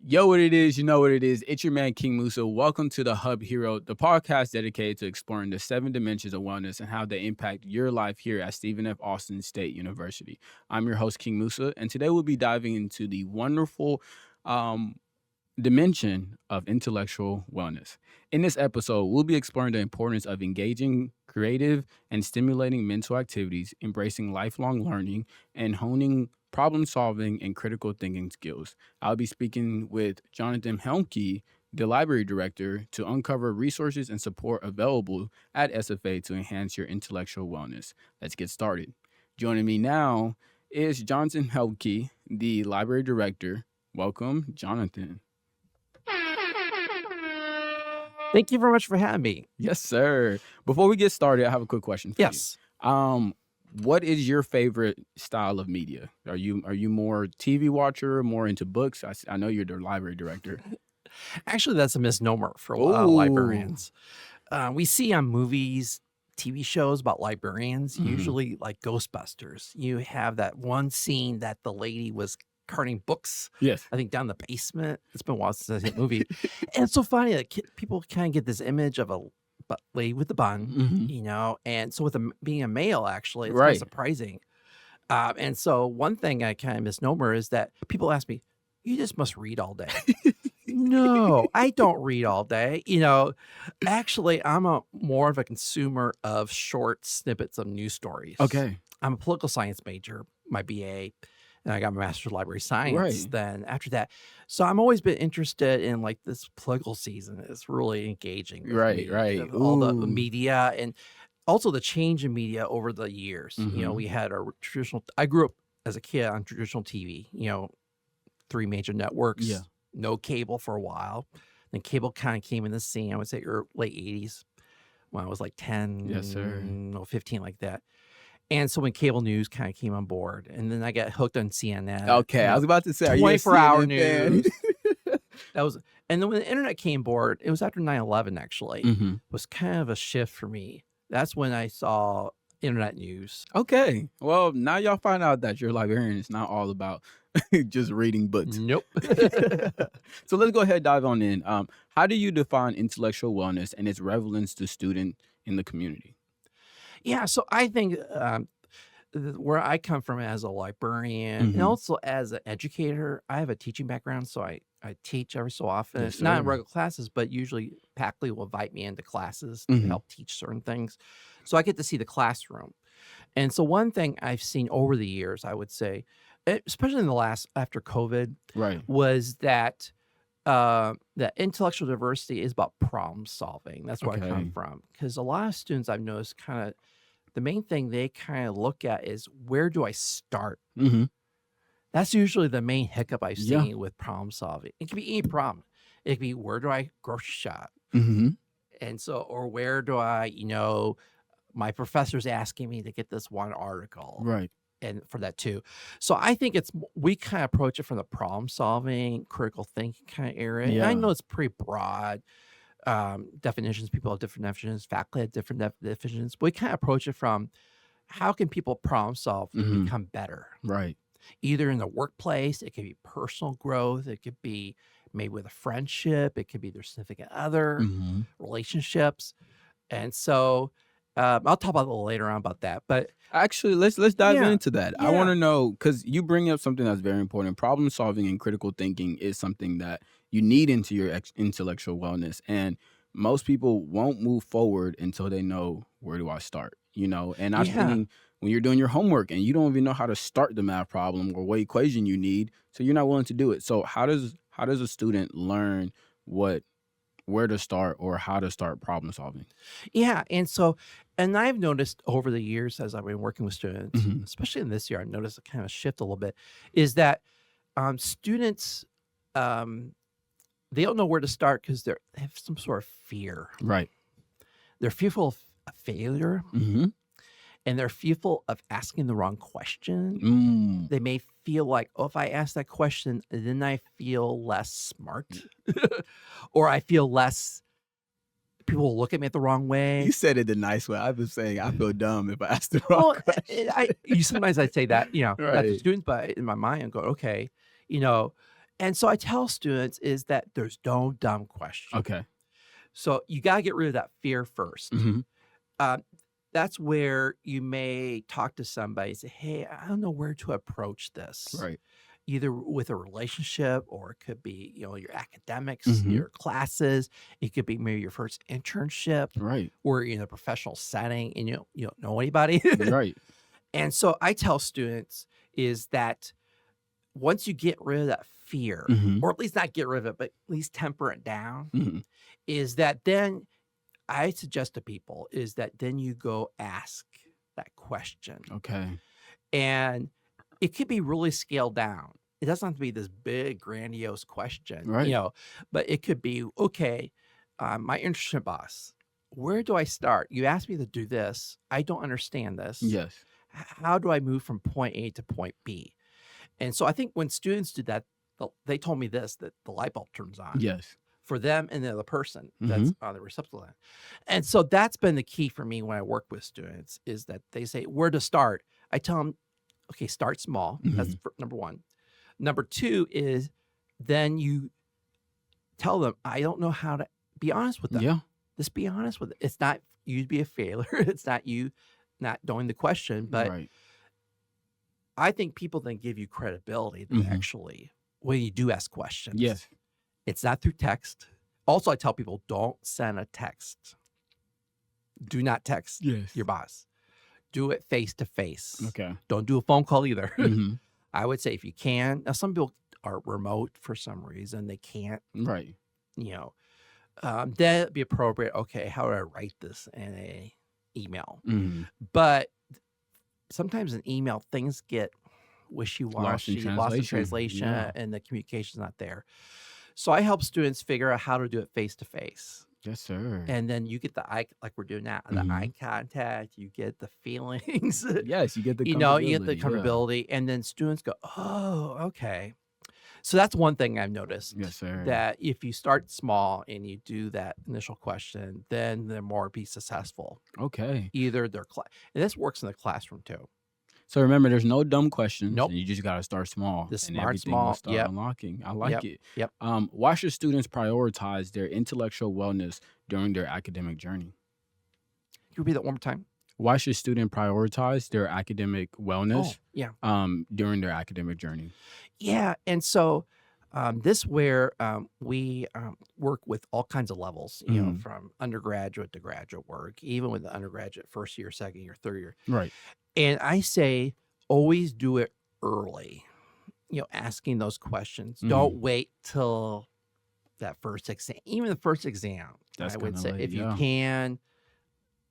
Yo, what it is, you know what it is. It's your man, King Musa. Welcome to the Hub Hero, the podcast dedicated to exploring the 7 dimensions of wellness and how they impact your life here at Stephen F. Austin State University. I'm your host, King Musa, and today we'll be diving into the wonderful dimension of intellectual wellness. In this episode, we'll be exploring the importance of engaging creative and stimulating mental activities, embracing lifelong learning, and honing problem solving and critical thinking skills. I'll be speaking with Johnathan Helmke, the library director, to uncover resources and support available at SFA to enhance your intellectual wellness. Let's get started. Joining me now is Johnathan Helmke, the library director. Welcome, Johnathan. Thank you very much for having me. Yes, sir. Before we get started, I have a quick question for Yes. you. What is your favorite style of media? Are you more TV watcher, more into books? I know you're the library director. Actually, that's a misnomer for Ooh. librarians. We see on movies, TV shows about librarians, usually like Ghostbusters. You have that one scene that the lady was carting books, Yes. I think down the basement. It's been a while since I've seen the movie. And it's so funny that people kind of get this image of a lady with the bun, and so with being a male, actually, it's kind Right. of surprising. And so one thing I kind of misnomer is that people ask me, you just must read all day. No, I don't read all day. Actually, I'm more of a consumer of short snippets of news stories. Okay. I'm a political science major, my BA, and I got my master's of library science Right. then after that. So I'm always been interested in like this political season is really engaging. with Right, me, right. of all the Ooh. media and also the change in media over the years. We had our traditional, I grew up as a kid on traditional TV, 3 major networks, Yeah. no cable for a while. Then cable kind of came in the scene, I would say late 80s when I was like 10, Yes, sir. 15, like that. And so when cable news kind of came on board, and then I got hooked on CNN. Okay, I was about to say, are you a 24-hour CNN fan? news. And then when the internet came aboard, it was after 9/11, actually. It was kind of a shift for me. That's when I saw internet news. Okay. Well, now y'all find out that your librarian is not all about just reading books. Nope. So let's go ahead and dive on in. How do you define intellectual wellness and its relevance to student in the community? Yeah, so I think where I come from as a librarian and also as an educator, I have a teaching background, so I teach every so often. Yes, Not in sir. regular classes, but usually faculty will invite me into classes to help teach certain things. So I get to see the classroom. And so one thing I've seen over the years, I would say, especially in the last after COVID, Right. was that that intellectual diversity is about problem solving. That's where I come Okay. from. Because a lot of students I've noticed kind of the main thing they kind of look at is where do I start? Mm-hmm. That's usually the main hiccup I've Yeah. seen with problem solving. It can be any problem. It can be where do I grocery shop? Mm-hmm. And so, or where do I, my professor's asking me to get this one article. Right. And for that too. So I think we kind of approach it from the problem solving, critical thinking kind of area. And I Yeah. know it's pretty broad definitions. People have different definitions. Faculty have different definitions. But we kind of approach it from how can people problem solve to become better? Right. Either in the workplace, it could be personal growth. It could be maybe with a friendship. It could be their significant other, relationships. And so I'll talk about it a little later on about that. But Actually, let's dive Yeah, into that. I want yeah. to know, because you bring up something that's very important. Problem solving and critical thinking is something that you need into your intellectual wellness, and most people won't move forward until they know, where do I start? And I've Yeah. seen when you're doing your homework and you don't even know how to start the math problem or what equation you need, so you're not willing to do it. So how does a student learn where to start or how to start problem solving? Yeah. And I've noticed over the years as I've been working with students, Mhm. especially in this year, I've noticed a kind of shift a little bit, is that students, they don't know where to start because they have some sort of fear. Right. They're fearful of failure Mm-hmm. and they're fearful of asking the wrong question. Mm. They may feel like, oh, if I ask that question, then I feel less smart or I feel less, people will look at me the wrong way. You said it the nice way. I've been saying I feel dumb if I ask the wrong Well, question. sometimes I say that, not to Right. students, but in my mind, I'm going, okay, And so I tell students is that there's no dumb question. Okay. So you got to get rid of that fear first. Hmm. Um, that's where you may talk to somebody and say, hey, I don't know where to approach this, Right. either with a relationship or it could be, your academics, Hmm. your classes. It could be maybe your first internship Right. or in a professional setting and you don't know anybody. Right. And so I tell students is that once you get rid of that fear, Hmm. or at least not get rid of it, but at least temper it down, Hmm. is that then I suggest to people is that then you go ask that question. Okay. And it could be really scaled down. It doesn't have to be this big, grandiose question, Right. but it could be, okay, my internship boss, where do I start? You asked me to do this. I don't understand this. Yes. How do I move from point A to point B? And so I think when students do that, they told me this, that the light bulb turns on Yes. for them and the other person Hmm. that's on the receptacle end. And so that's been the key for me when I work with students is that they say, where to start? I tell them, okay, start small. That's number one. Number two is then you tell them, I don't know how to be honest with them. Yeah. Just be honest with it. It's not you to be a failure. It's not you not knowing the question, but Right. I think people then give you credibility that actually when you do ask questions. Yes. It's not through text. Also, I tell people don't send a text. Do not text Yes. your boss. Do it face to face. Okay. Don't do a phone call either. Hmm. I would say if you can. Now, some people are remote for some reason. They can't, Right. that'd be appropriate. Okay, how do I write this in a email? Hmm. But sometimes in email, things get Lost in wishy-washy, lost in translation, Yeah. and the communication's not there. So I help students figure out how to do it face to face. Yes, sir. And then you get the eye, like we're doing now, the eye contact, you get the feelings, Yes, you get the you get the comfortability, yeah. comfortability, and then students go, oh, okay. So that's one thing I've noticed. Yes, sir. That if you start small and you do that initial question, then they're more be successful. Okay. Either their class, and this works in the classroom too. So remember, there's no dumb questions. Nope. And you just got to start small. Just and smart, everything small. will start Yep. unlocking. I like it. Yep. Why should students prioritize their intellectual wellness during their academic journey? Can you repeat that one more time? Why should students prioritize their academic wellness Yeah. during their academic journey? Yeah. And so this where we work with all kinds of levels, from undergraduate to graduate work, even with the undergraduate first year, second year, third year. Right. And I say always do it early, asking those questions. Don't wait till that first exam, even the first exam. That's I would kinda say late, if you yeah. can,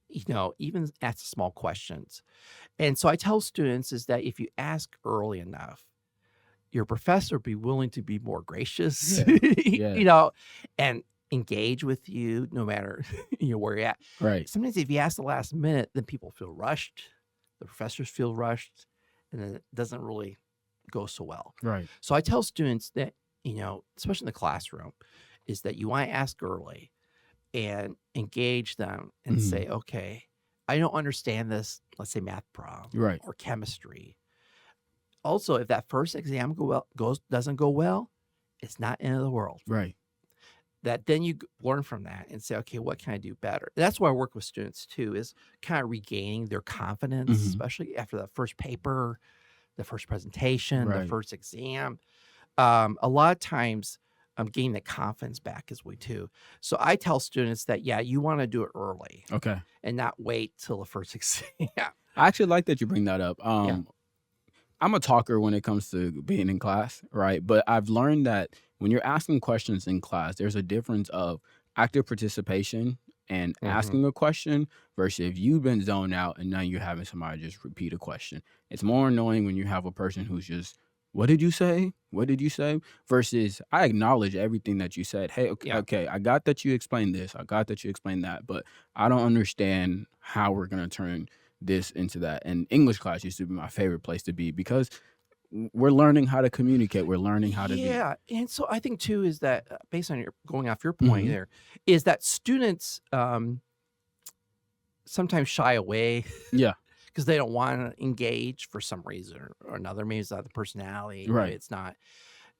even ask small questions. And so I tell students is that if you ask early enough, your professor be willing to be more gracious, Yeah. and engage with you no matter where you're at. Right. Sometimes if you ask the last minute, then people feel rushed, the professors feel rushed, and then it doesn't really go so well. Right. So I tell students that, especially in the classroom, is that you want to ask early and engage them and say, okay, I don't understand this, let's say math problem Right. or chemistry. Also, if that first exam doesn't go well, it's not end of the world. Right. That then you learn from that and say, okay, what can I do better? That's why I work with students too, is kind of regaining their confidence, especially after the first paper, the first presentation, the Right. first exam. A lot of times I'm gaining the confidence back as we too. So I tell students that, yeah, you want to do it early Okay. and not wait till the first exam. I actually like that you bring that up. Yeah. I'm a talker when it comes to being in class, right? But I've learned that when you're asking questions in class, there's a difference of active participation and asking a question versus if you've been zoned out and now you're having somebody just repeat a question. It's more annoying when you have a person who's just, what did you say? What did you say? Versus I acknowledge everything that you said. Hey, okay, I got that you explained this. I got that you explained that, but I don't understand how we're going to turn this into that. And English class used to be my favorite place to be because we're learning how to communicate. We're learning how to be. Yeah. And so I think too is that based on going off your point there, is that students sometimes shy away. Yeah. Because they don't want to engage for some reason or another. Maybe it's not the personality. Right. Maybe it's not.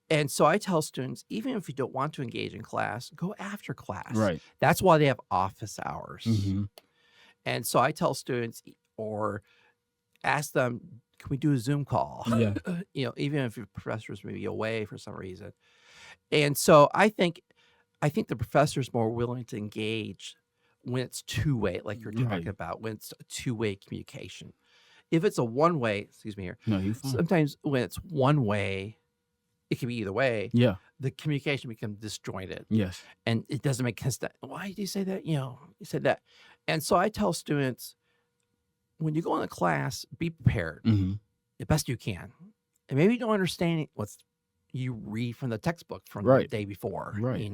And so I tell students, even if you don't want to engage in class, go after class. Right. That's why they have office hours. Mhm. And so I tell students or ask them, can we do a Zoom call? Yeah. Even if your professors may be away for some reason. And so I think the professor's more willing to engage when it's two-way, like you're talking Right. about, when it's a two-way communication. If it's a one-way, excuse me here, No, you fine. sometimes when it's one way, it can be either way. Yeah. The communication becomes disjointed, Yes. and it doesn't make sense. Why did you say that? You said that. And so I tell students, when you go into class, be prepared Mhm. the best you can. And maybe you don't understand what's you read from the textbook from the Right. day before, Right.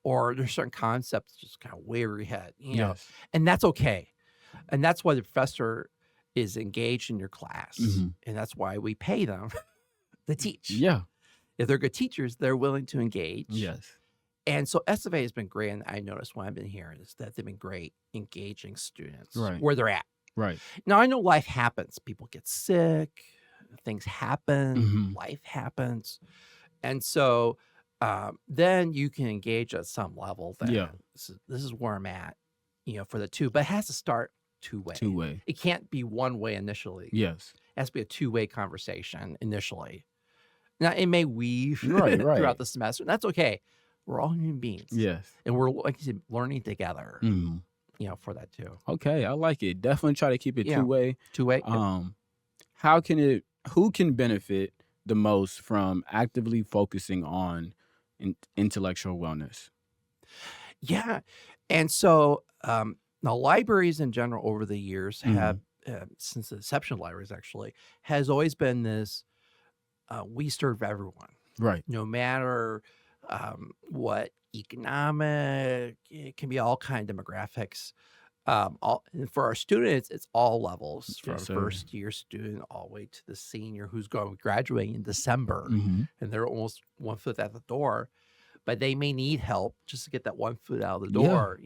or there's certain concepts just kind of way over your head, Yes. and that's okay. And that's why the professor is engaged in your class. Mhm. And that's why we pay them to teach. Yeah. If they're good teachers, they're willing to engage. Yes. And so SFA has been great. And I noticed when I've been here is that they've been great engaging students Right. where they're at. Right. Now, I know life happens. People get sick, things happen, Mhm. life happens. And so then you can engage at some level that Yeah. this is where I'm at, for the two. But it has to start two-way. Two-way. It can't be one way initially. Yes. It has to be a two-way conversation initially. Now, it may weave Right. Right. throughout the semester. And that's okay. We're all human beings. Yes. And we're, like you said, learning together, Mhm. for that too. Okay, I like it. Definitely try to keep it Yeah. two-way. Two-way. Who can benefit the most from actively focusing on intellectual wellness? Yeah. And so now libraries in general over the years have, since the inception of libraries actually, has always been this, we serve everyone, Right. no matter what economic, it can be all kind of demographics. And for our students, it's all levels from Yes, sir. first year student all the way to the senior who's going graduating in December, Mhm. and they're almost 1 foot out the door, but they may need help just to get that 1 foot out of the Yeah. door,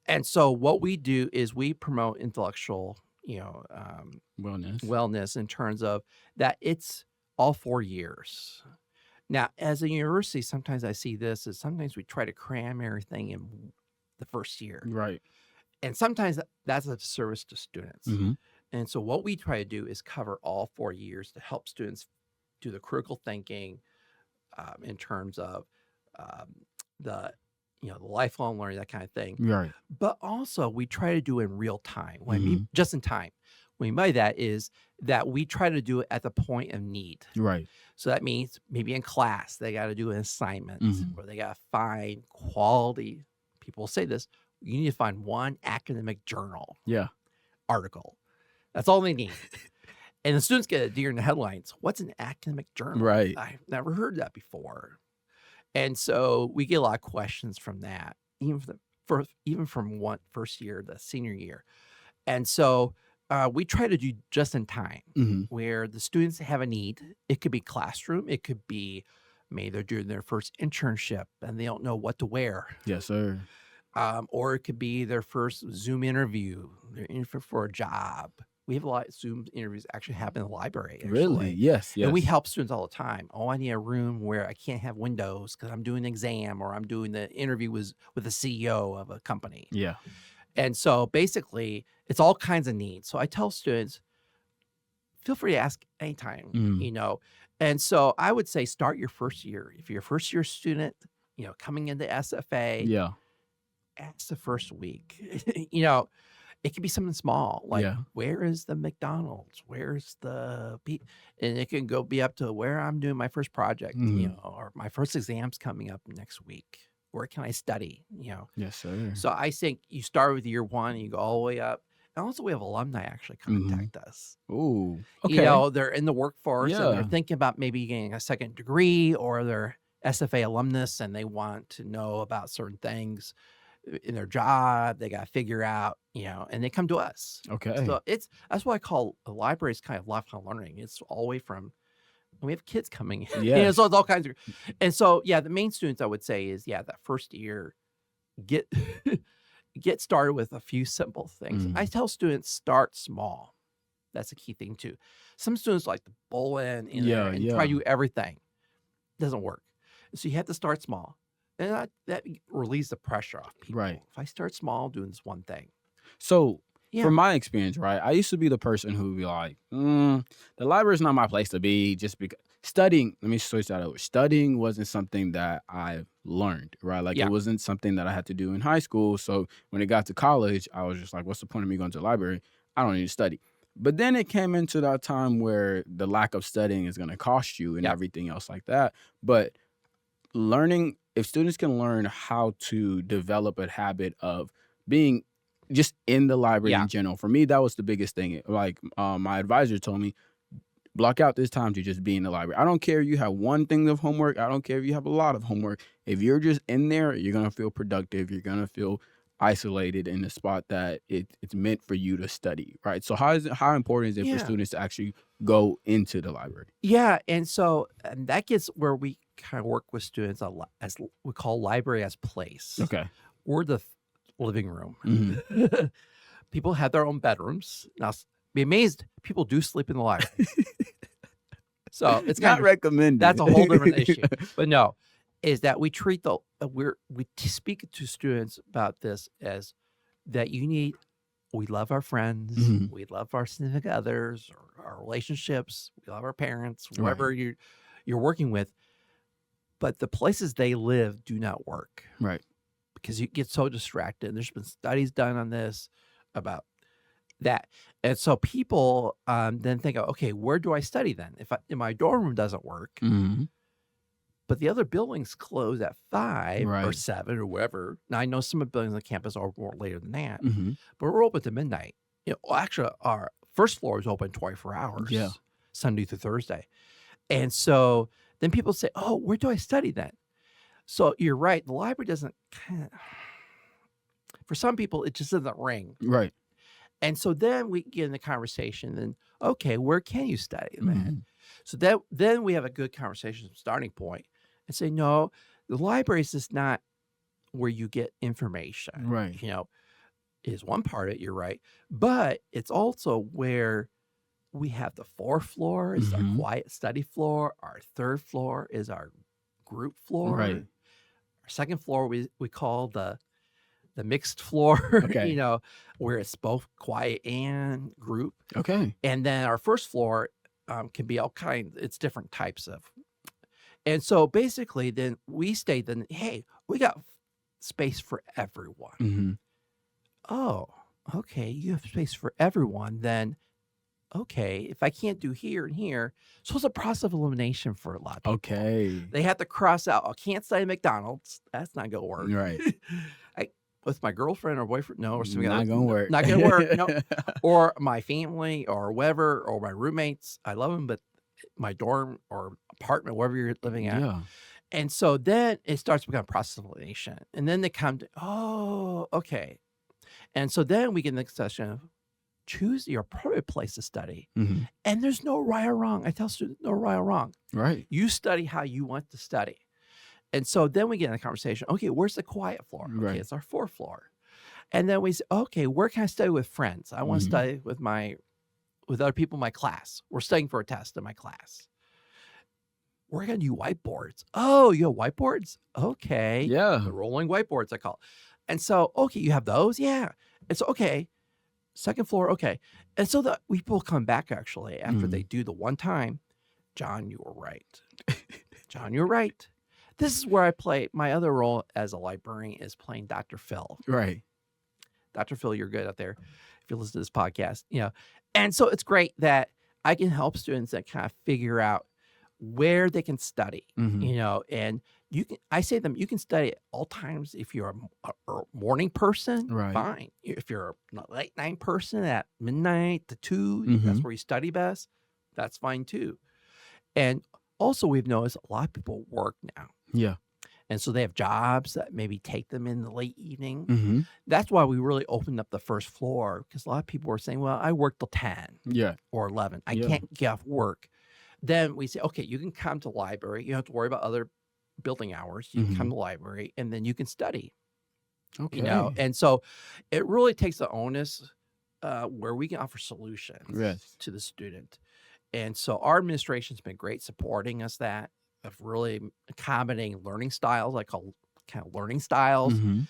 And so what we do is we promote intellectual, Wellness. wellness in terms of that it's all 4 years. Now, as a university, sometimes I see this is sometimes we try to cram everything in the first year. Right. And sometimes that's a service to students. Mhm. And so what we try to do is cover all 4 years to help students do the critical thinking in terms of the the lifelong learning, that kind of thing. Right. But also we try to do it in real time. What I mean, just in time. What I mean by that is that we try to do it at the point of need. Right. So that means maybe in class they got to do an assignment Mhm. or they got to find quality. People say this. You need to find one academic journal Yeah. article. That's all they need. And the students get a deer in the headlines. What's an academic journal? Right. I've never heard that before. And so we get a lot of questions from that, even from first year to senior year. And so we try to do just in time Mhm. where the students have a need. It could be classroom. It could be maybe they're doing their first internship and they don't know what to wear. Yes, sir. Or it could be their first Zoom interview. They're in for a job. We have a lot of Zoom interviews actually happen in the library. Actually. Really? Yes. Yes. And we help students all the time. Oh, I need a room where I can't have windows because I'm doing an exam or I'm doing the interview with the CEO of a company. Yeah. And so basically, it's all kinds of needs. So I tell students, feel free to ask anytime, And so I would say start your first year. If you're a first year student, coming into SFA, Yeah. ask the first week. It could be something small, like where is the McDonald's? Where's the and it can be up to where I'm doing my first project, or my first exam's coming up next week. Where can I study? Yes, sir. So I think you start with year one and you go all the way up. And also we have alumni actually contact us. Ooh. Okay. They're in the workforce and they're thinking about maybe getting a second degree or they're SFA alumnus and they want to know about certain things in their job. They got to figure out, and they come to us. Okay. So that's what I call a library is kind of lifelong learning. It's all the way from, we have kids coming in. Yeah. So it's all kinds of, and so, the main students I would say is, that first year, get started with a few simple things. I tell students start small. That's a key thing too. Some students like to bowl in and try to do everything. doesn't work. So you have to start small. And that relieves the pressure off people. Right. If I start small doing this one thing. So, Yeah. from my experience, right, I used to be the person who would be like, the library is not my place to be just because studying, let me switch that over. Studying wasn't something that I learned, right? Like, Yeah. it wasn't something that I had to do in high school. So, when it got to college, I was just like, what's the point of me going to the library? I don't need to study. But then it came into that time where the lack of studying is going to cost you and Yeah. everything else like that. But learning, if students can learn how to develop a habit of being just in the library Yeah. in general, for me, that was the biggest thing. Like, my advisor told me, block out this time to just be in the library. I don't care if you have one thing of homework. I don't care if you have a lot of homework. If you're just in there, you're going to feel productive. You're going to feel isolated in the spot that it's meant for you to study, right? So how important is it for Yeah. students to actually go into the library? Yeah. And that gets where we kind of work with students as we call library as place. Okay. Or the living room. Mm-hmm. People have their own bedrooms. Now, be amazed, people do sleep in the library. So it's Not kind of recommended. that's a whole different issue. But no, is that we treat we speak to students about this as that we love our friends, Mhm. we love our significant others, or our relationships, we love our parents, Right. whoever you're working with. But the places they live do not work. Right. Because you get so distracted. There's been studies done on this about that. And so people then think, okay, where do I study then? If my dorm room doesn't work, Mm-hmm. but the other buildings close at 5 or Right. 7 or whatever. Now, I know some of the buildings on campus are more later than that, Mm-hmm. but we're open to midnight. Actually, our first floor is open 24 hours, Yeah. Sunday through Thursday. And so then people say, oh, where do I study then? So you're right. The library doesn't for some people, it just doesn't ring. Right. And so then we get in the conversation and, okay, where can you study then? Mhm. So then we have a good conversation starting point and say, no, the library is just not where you get information. Right. Is one part of it, you're right. But it's also where we have the 4th floor is our Mhm. quiet study floor. Our 3rd floor is our group floor. Right. Our 2nd floor we call the mixed floor, Okay. where it's both quiet and group. Okay. And then our 1st floor can be all kinds. It's different types of. And so basically then we state then, hey, we got space for everyone. Mm-hmm. Oh, okay. You have space for everyone. Then, okay, if I can't do here and here, so it's a process of elimination for a lot of people. Okay. They have to cross out, I can't stay at McDonald's. That's not going to work. Right. With my girlfriend or boyfriend, no, or something Not like that. gonna work. Not gonna work. No, or my family, or whatever, or my roommates. I love them, but my dorm or apartment, wherever you're living at. Yeah. And so then it starts to become process of elimination, and then they come to, oh, okay. And so then we get in the session of choose your appropriate place to study, Mm-hmm. and there's no right or wrong. I tell students, no right or wrong. Right. You study how you want to study. And so then we get in a conversation. Okay, where's the quiet floor? Okay, Right. it's our 4th floor. And then we say, okay, where can I study with friends? I want to Mhm. study with other people in my class. We're studying for a test in my class. We're going to do whiteboards. Oh, you have whiteboards? Okay. Yeah. The rolling whiteboards, I call it. And so, okay, you have those? Yeah. It's okay. 2nd floor, okay. And so the people come back actually after they do the one time. John, you were right. John, you're right. This is where I play my other role as a librarian is playing Dr. Phil. Right. Dr. Phil, you're good out there if you listen to this podcast, And so it's great that I can help students that kind of figure out where they can study, Mhm. and I say to them, you can study at all times. If you're a morning person, Right. fine. If you're a late night person at midnight to 2, that's Mhm. where you study best, that's fine too. And also we've noticed a lot of people work now. Yeah. And so they have jobs that maybe take them in the late evening. Mm-hmm. That's why we really opened up the 1st floor, because a lot of people were saying, well, I work till 10 Yeah. or 11. I Yeah. can't get off work. Then we say, okay, you can come to the library. You don't have to worry about other building hours. You can come to the library and then you can study, Okay. And so it really takes the onus where we can offer solutions Yes. to the student. And so our administration's been great supporting us that. really accommodating learning styles. I call kind of learning styles, Mhm.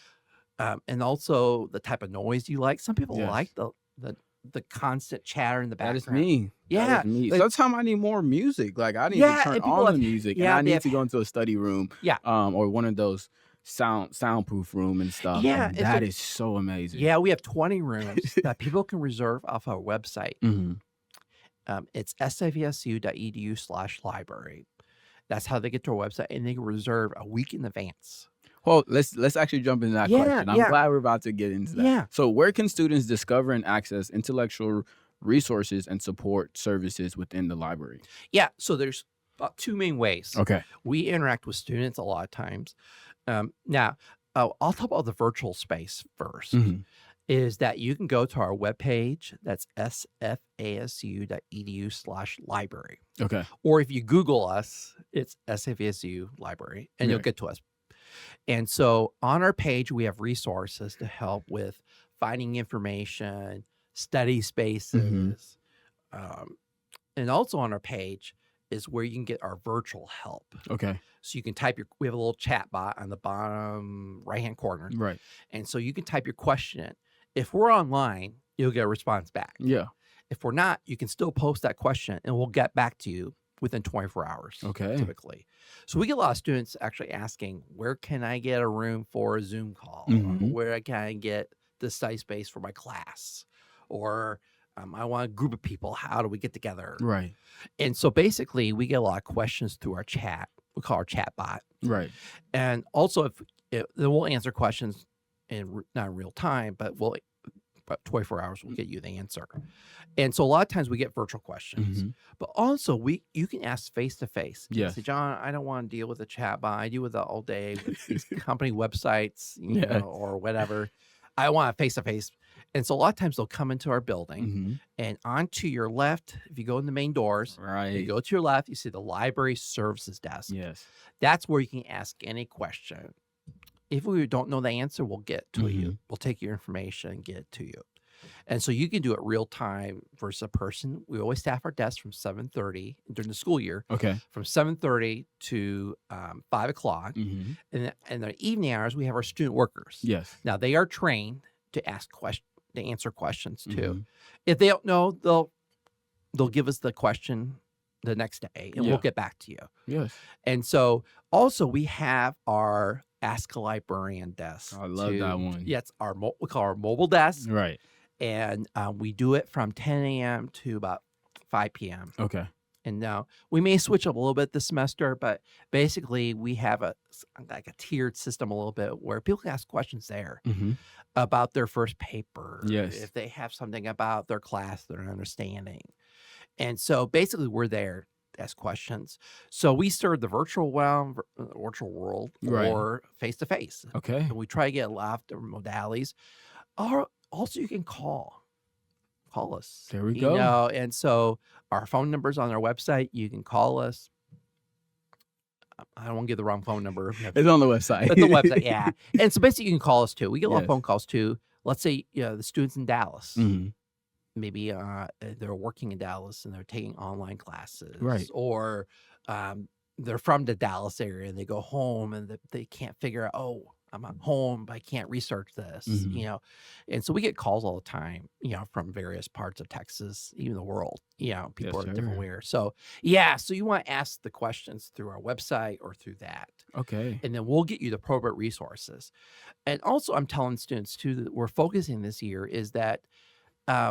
and also the type of noise you like. Some people like Yes. the the constant chatter in the That is background. me. That Yeah, is me. like Sometimes I need more music. Like, I need to yeah, turn and people on the have music, and yeah, I they need have to go into a study room, yeah, or one of those soundproof room and stuff, yeah, and and that so is so amazing. yeah, we have 20 rooms that people can reserve off our website. Mhm. It's sfsu.edu/library. That's how they get to our website, and they can reserve a week in advance. Well, let's actually jump into that Yeah, question. I'm yeah, glad we're about to get into that. yeah, So, where can students discover and access intellectual resources and support services within the library? yeah. So there's about two main ways Okay. we interact with students a lot of times. Now, I'll talk about the virtual space first. Mhm. Is that you can go to our webpage, that's sfasu.edu/library. Okay. Or if you Google us, it's SFASU library, and you'll Right. get to us. And so on our page, we have resources to help with finding information, study Mhm. spaces. Um, and also on our page is where you can get our virtual help. Okay. So you can we have a little chat bot on the bottom right-hand corner. Right. And so you can type your question in. If we're online, you'll get a response back. Yeah. If we're not, you can still post that question and we'll get back to you within 24 hours, Okay. typically. So we get a lot of students actually asking, where can I get a room for a Zoom call? Mhm. Where can I get the study space for my class? Or I want a group of people. How do we get together? Right. And so basically, we get a lot of questions through our chat. We call our chat bot. Right. And also, then we'll answer questions not in real time, but about 24 hours we'll get you the answer. And so a lot of times we get virtual questions, Mhm. but also you can ask face to face. You can Yes. say, John, I don't want to deal with a chat bot. I deal with it all day with these company websites, Yeah. or whatever. I want face to face. And so a lot of times they'll come into our building, Mhm. and onto your left, if you go in the main doors, you Right. go to your left, you see the library services desk. Yes. That's where you can ask any question. If we don't know the answer, we'll get to you. Mhm. We'll take your information and get it to you. And so you can do it real time versus a person. We always staff our desks from 7:30 during the school year, Okay. from 7:30 to 5 o'clock. Mhm. And in the evening hours, we have our student workers. Yes. Now they are trained to to answer questions too. Mhm. If they don't know, they'll give us the question the next day, and Yeah. we'll get back to you. Yes. And so also we have our Ask a Librarian desk. I love that one. Yeah, it's we call our mobile desk, Right. and we do it from 10 a.m. to about 5 p.m. Okay. And now we may switch up a little bit this semester, but basically we have like a tiered system a little bit where people can ask questions there Mhm. about their first paper, Yes. if they have something about their class they're understanding. And so basically we're there to ask questions. So we serve the virtual world Right. or face to face. Okay. And we try to get a lot of different modalities. Or also you can call us. There we go. And so our phone number's on our website. You can call us. I don't want to give the wrong phone number. It's on the website. It's the website, yeah. And so basically you can call us too. We get a lot of Yes. phone calls too. Let's say the students in Dallas. Mhm. Maybe they're working in Dallas and they're taking online classes. Right. Or they're from the Dallas area and they go home and they can't figure out, oh, I'm at home, but I can't research this, Mhm. And so we get calls all the time, from various parts of Texas, even the world, people Yes, are different sir. where. So, yeah, so you want to ask the questions through our website or through that. Okay. And then we'll get you the appropriate resources. And also, I'm telling students too that we're focusing this year is that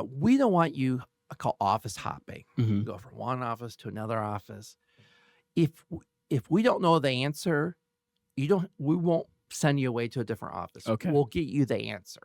we don't want you, I call office hopping. Mhm. Go from one office to another office. If we don't know the answer, we won't send you away to a different office. Okay. We'll get you the answer.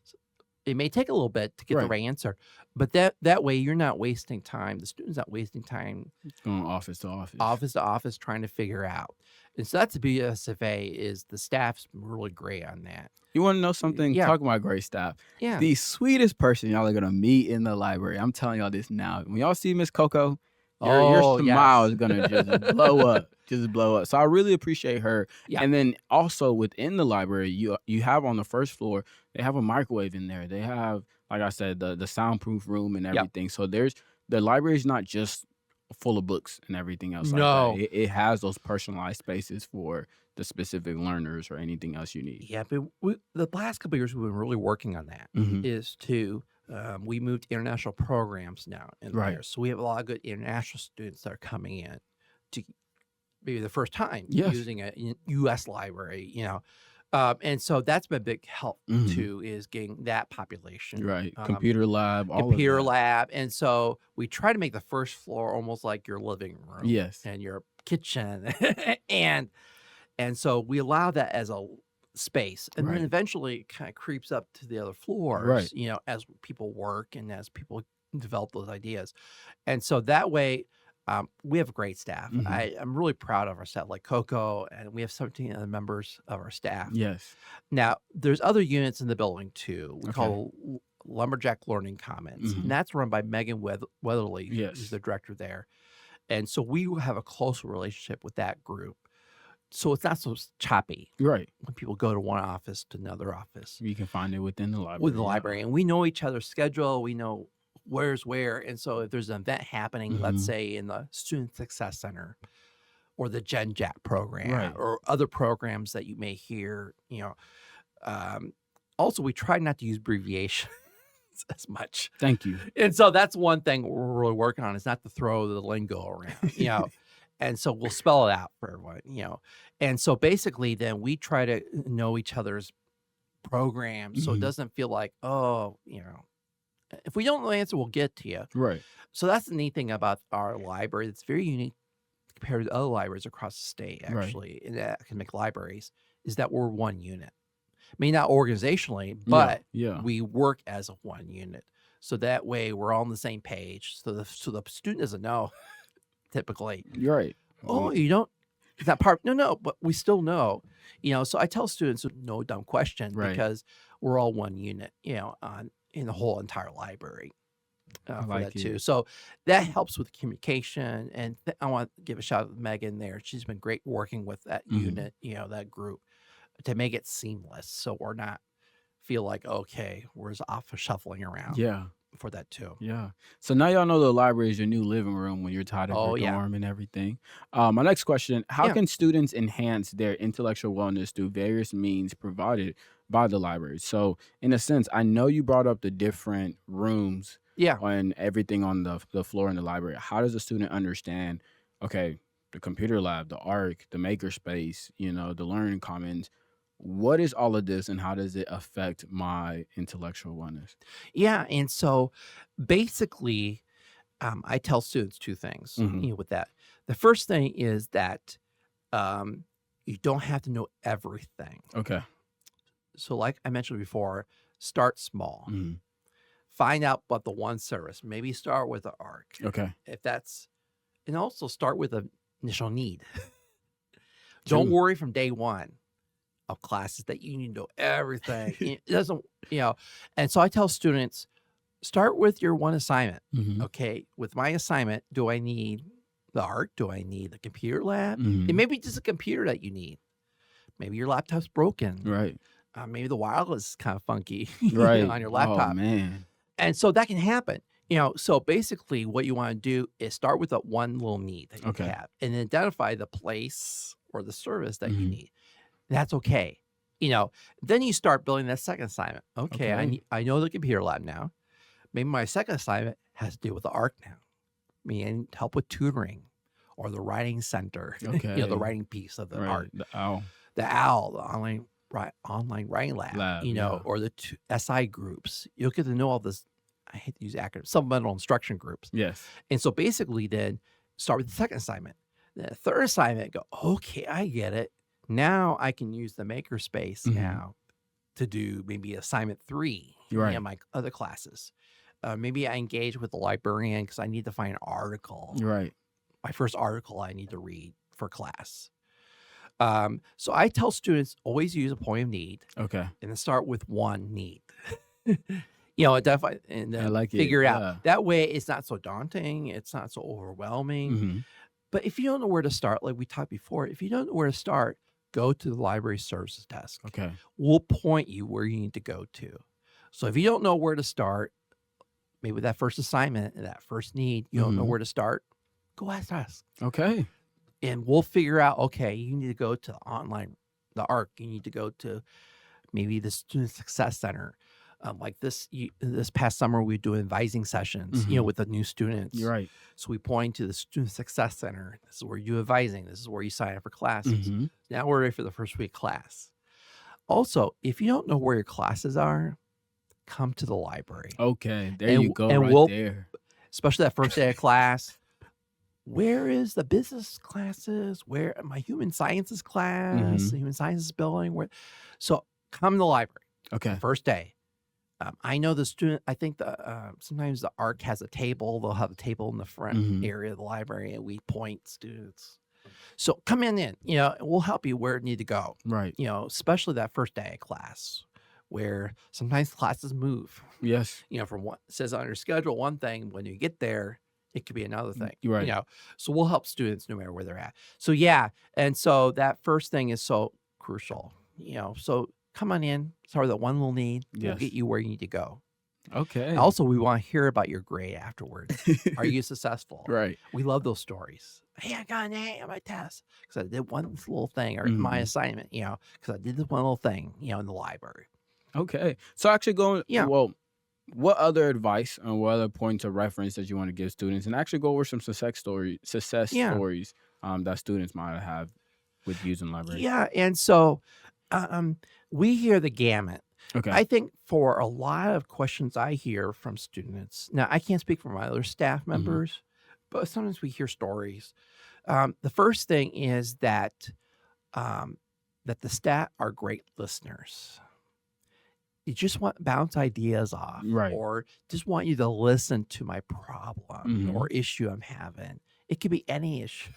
So it may take a little bit to get the Right. right answer, but that way you're not wasting time. The student's not wasting time Going office to office. office to office trying to figure out. And so that's the beauty of SFA is the staff's really great on that. You want to know something? Yeah. Talking about great staff. Yeah. The sweetest person y'all are gonna meet in the library. I'm telling y'all this now. When y'all see Miss Coco, your Oh, smile yes. is gonna just blow up. Just blow up. So I really appreciate her. Yeah. And then also within the library, you have on the first floor, they have a microwave in there. They have, like I said, the soundproof room and Yep. everything. So the library is not just full of books and everything else like that. No. It has those personalized spaces for the specific learners or anything else you need. Yeah, but the last couple of years, we've been really working on that, Mhm. is to, we moved international programs now in Right. there. So we have a lot of good international students that are coming in to maybe the first time Yes. using a U.S. library, and so that's been a big help Mhm. too, is getting that population. Right. Computer lab, all of Computer that. lab, and so we try to make the first floor almost like your living room Yes. and your kitchen, and so we allow that as a space, and then Right. eventually it kind of creeps up to the other floors, Right. as people work and as people develop those ideas, and so that way. We have a great staff. Mhm. I'm really proud of our staff, like Coco, and we have 17 other members of our staff. Yes. Now, there's other units in the building too. We Okay. call Lumberjack Learning Commons, Mhm. and that's run by Megan Weatherly, Yes. who's the director there. And so we have a close relationship with that group. So it's not so choppy Right. when people go to one office to another office You can find it within the library. with the library. And we know each other's schedule. We know where's where. And so if there's an event happening, let's Mhm. say in the Student Success Center or the Gen Jack program Right. or other programs that you may hear, also, we try not to use abbreviations as much. Thank you. And so that's one thing we're really working on, is not to throw the lingo around. And so we'll spell it out for everyone. And so basically then we try to know each other's programs so it Mhm. doesn't feel like, if we don't know the answer, we'll get to you. Right. So that's the neat thing about our library. It's very unique compared to other libraries across the state, Right. actually, in academic libraries, is that we're one unit. I mean, not organizationally, but Yeah. we work as a one unit. So that way we're all on the same page. So the student doesn't know, typically. You're right. Oh, you don't? Is that part? No, but we still know. So I tell students, no dumb question, Right. because we're all one unit, in the whole entire library. I For like that it. too. So that helps with communication. And I want to give a shout out to Megan there. She's been great working with that Mhm. unit, that group, to make it seamless. So we're not feel like, okay, we're just off shuffling around Yeah. for that too. Yeah. So now y'all know the library is your new living room when you're tired of Oh, your yeah. dorm and everything. My next question, how Yeah. can students enhance their intellectual wellness through various means provided by the library? So in a sense, I know you brought up the different rooms Yeah. and everything on the floor in the library. How does a student understand, okay, the computer lab, the ARC, the makerspace, the learning commons? What is all of this and how does it affect my intellectual wellness? Yeah. And so basically, I tell students two things, Mhm. with that. The first thing is that you don't have to know everything. Okay. So like I mentioned before, start small. Mhm. Find out about the one service. Maybe start with the ARC. Okay. And also start with an initial need. Don't True. worry from day one of classes that you need to know everything. It doesn't, and so I tell students, start with your one assignment. Mhm. Okay, with my assignment, do I need the ARC? Do I need the computer lab? Mhm. It may be just a computer that you need. Maybe your laptop's broken. Right. Maybe the wireless is kind of funky Right. on your laptop. Oh man. And so that can happen. So basically what you want to do is start with that one little need that you Okay. have and identify the place or the service that you Mhm. need. That's okay. Then you start building that second assignment. Okay, Okay. I know the computer lab now. Maybe my second assignment has to do with the ARC now. I need help with tutoring or the writing center, Okay. the writing piece of the Right. ARC, The owl. the OWL, the online writing lab, Yeah. or the SI groups. You'll get to know all this. I hate to use acronyms, supplemental instruction groups. Yes. And so basically then start with the second assignment. The third assignment, go, okay, I get it. Now I can use the makerspace Mhm. now to do maybe assignment 3 Right. in my other classes. Maybe I engage with the librarian because I need to find an article. Right. My first article I need to read for class. So I tell students, always use a point of need Okay. and then start with one need. Identify and I then like it. figure it out. Yeah. That way it's not so daunting. It's not so overwhelming. Mhm. But if you don't know where to start, like we talked before, if you don't know where to start, go to the library services desk. Okay. We'll point you where you need to go to. So if you don't know where to start, maybe that first assignment and that first need, you don't know Mhm. where to start, go ask us. Okay. And we'll figure out, okay, you need to go to the ARC. You need to go to maybe the Student Success Center. Like this past summer, we do advising sessions, Mhm. with the new students. You're right. So we point to the Student Success Center. This is where you do advising. This is where you sign up for classes. Mhm. Now we're ready for the first week class. Also, if you don't know where your classes are, come to the library. Okay. There And you go and right we'll there. especially that first day of class. Where is the business classes? Where my human sciences class, Mhm. the human sciences building? Where? So come to the library the Okay. first day. I know the student. I think sometimes the ARC has a table. They'll have a table in the front Mhm. area of the library, and we point students. So come in, and we'll help you where you need to go. Right. Especially that first day of class, where sometimes classes move. Yes. From what says on your schedule, one thing, when you get there, it could be another thing. You're right. So we'll help students no matter where they're at. So yeah, and so that first thing is so crucial. So come on in. Sorry, the one we'll need. We'll Yes. get you where you need to go. Okay. Also, we want to hear about your grade afterwards. Are you successful? Right. We love those stories. Hey, I got an A on my test because I did one little thing, or my Mhm. assignment, because I did this one little thing, in the library. Okay. So actually going Yeah. well, what other advice and what other points of reference that you want to give students, and actually go over some success Yeah. stories that students might have with using library. Yeah, and so we hear the gamut. Okay. I think for a lot of questions I hear from students, now I can't speak for my other staff members, but sometimes we hear stories. The first thing is that the staff are great listeners. You just want to bounce ideas off, Right. or just want you to listen to my problem Mhm. or issue I'm having. It could be any issue.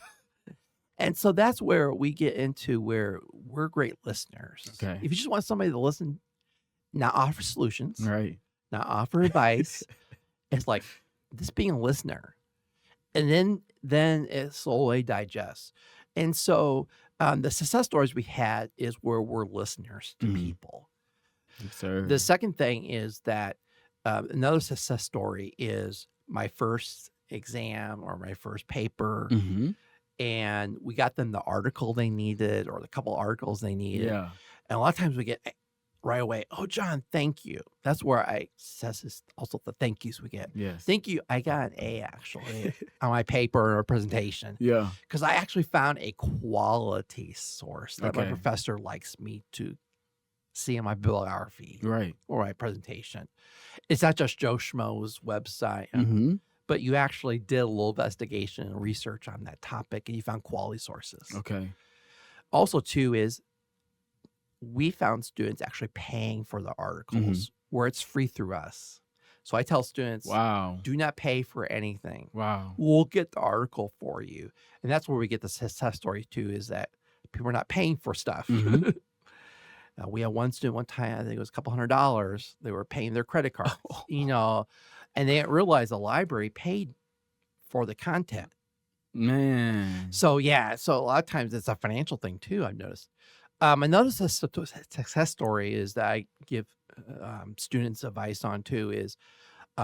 And so that's where we get into where we're great listeners. Okay. If you just want somebody to listen, not offer solutions, Right. not offer advice, it's like just being a listener. And then it slowly digests. And so the success stories we had is where we're listeners to Mhm. people. Yes, sir. The second thing is that another success story is my first exam or my first paper, Mhm. and we got them the article they needed or the couple articles they needed. Yeah. And a lot of times we get right away, "Oh, John, thank you." That's where success is also the thank yous we get. Yes. Thank you. I got an A actually on my paper or presentation Yeah. because I actually found a quality source that my Okay. professor likes me to see in my bibliography Right. or my presentation. It's not just Joe Schmo's website, Mhm. but you actually did a little investigation and research on that topic, and you found quality sources. Okay. Also, too, is we found students actually paying for the articles where it's free through us. So I tell students, Wow. do not pay for anything. Wow. We'll get the article for you. And that's where we get the success story, too, is that people are not paying for stuff. Mhm. We had one student one time, I think it was a couple $100. They were paying their credit cards, and they didn't realize the library paid for the content. Man. So, yeah, so a lot of times it's a financial thing, too, I've noticed. Another success story is that I give students advice on, too, is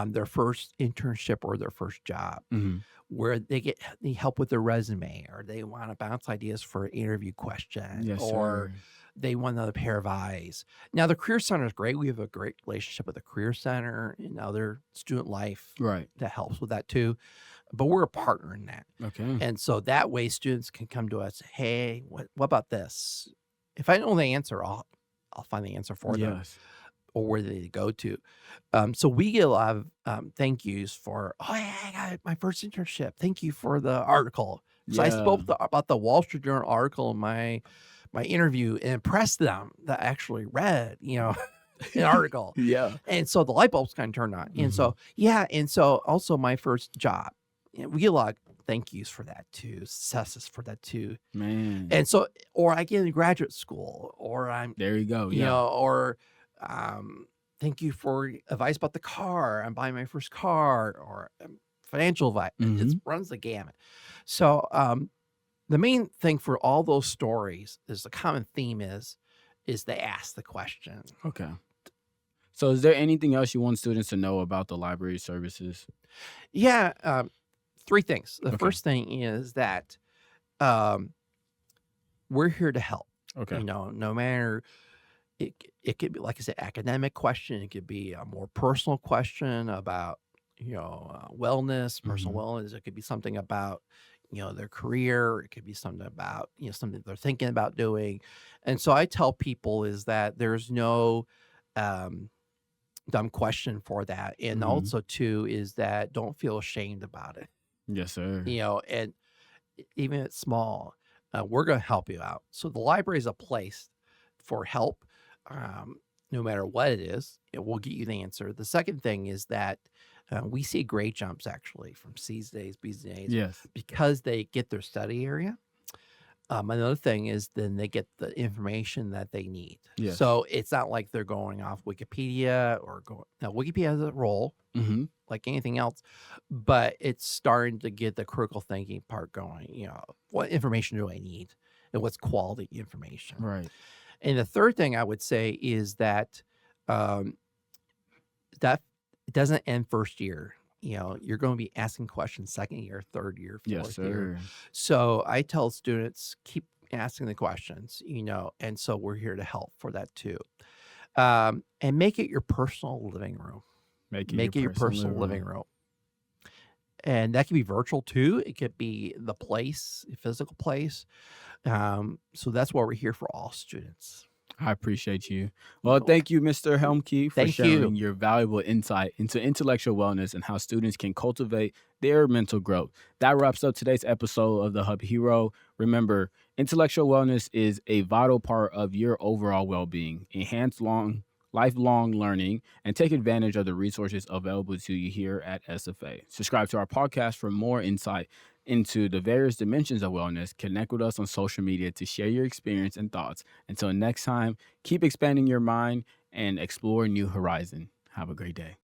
their first internship or their first job, Mhm. where they need help with their resume, or they want to bounce ideas for an interview question, Yes, or sir. they want another pair of eyes. Now, the Career Center is great. We have a great relationship with the Career Center and other student life Right. that helps with that, too. But we're a partner in that. Okay. And so that way students can come to us, hey, what about this? If I know the answer, I'll find the answer for them, Yes. or where they go to. So we get a lot of thank yous for, oh, yeah, I got my first internship. Thank you for the article. So I spoke about the Wall Street Journal article in my interview and impressed them that I actually read, an article. Yeah. And so the light bulbs kind of turned on. And so, yeah. And so also my first job, we get a lot of thank yous for that too, successes for that too. Man. And so, or I get in graduate school, or I'm, There you go. Yeah. or thank you for advice about the car. I'm buying my first car, or financial advice. It runs the gamut. So the main thing for all those stories is the common theme is they ask the question. Okay. So is there anything else you want students to know about the library services? Yeah. 3 things. The Okay. first thing is that um, we're here to help. Okay. No matter it could be, like I said, academic question. It could be a more personal question about wellness, personal Mhm. wellness. It could be something about their career. It could be something about something they're thinking about doing. And so I tell people is that there's no um, dumb question for that. And Mhm. also too is that don't feel ashamed about it. Yes, sir. And even if it's small, we're going to help you out. So the library is a place for help, um, no matter what it is. It will get you the answer. The second thing is that we see grade jumps actually from C's to A's, B's to A's Yes. because they get their study area. Another thing is then they get the information that they need. Yes. So it's not like they're going off Wikipedia or going. Now Wikipedia has a role Mhm. like anything else, but it's starting to get the critical thinking part going. What information do I need, and what's quality information? Right. And the third thing I would say is that um, that doesn't end first year. You're going to be asking questions second year, third year, Yes, fourth year. sir. So I tell students keep asking the questions. And so we're here to help for that too. And make it your personal living room. Make it your Make it your personal living room. And that can be virtual too. It could be the place, a physical place. So that's why we're here for all students. I appreciate you. Well, No, thank you, Mr. Helmke, for thank sharing you. your valuable insight into intellectual wellness and how students can cultivate their mental growth. That wraps up today's episode of The Hub Hero. Remember, intellectual wellness is a vital part of your overall well-being. Enhance lifelong learning and take advantage of the resources available to you here at SFA. Subscribe to our podcast for more insight into the various dimensions of wellness. Connect with us on social media to share your experience and thoughts. Until next time, keep expanding your mind and explore new horizon. Have a great day.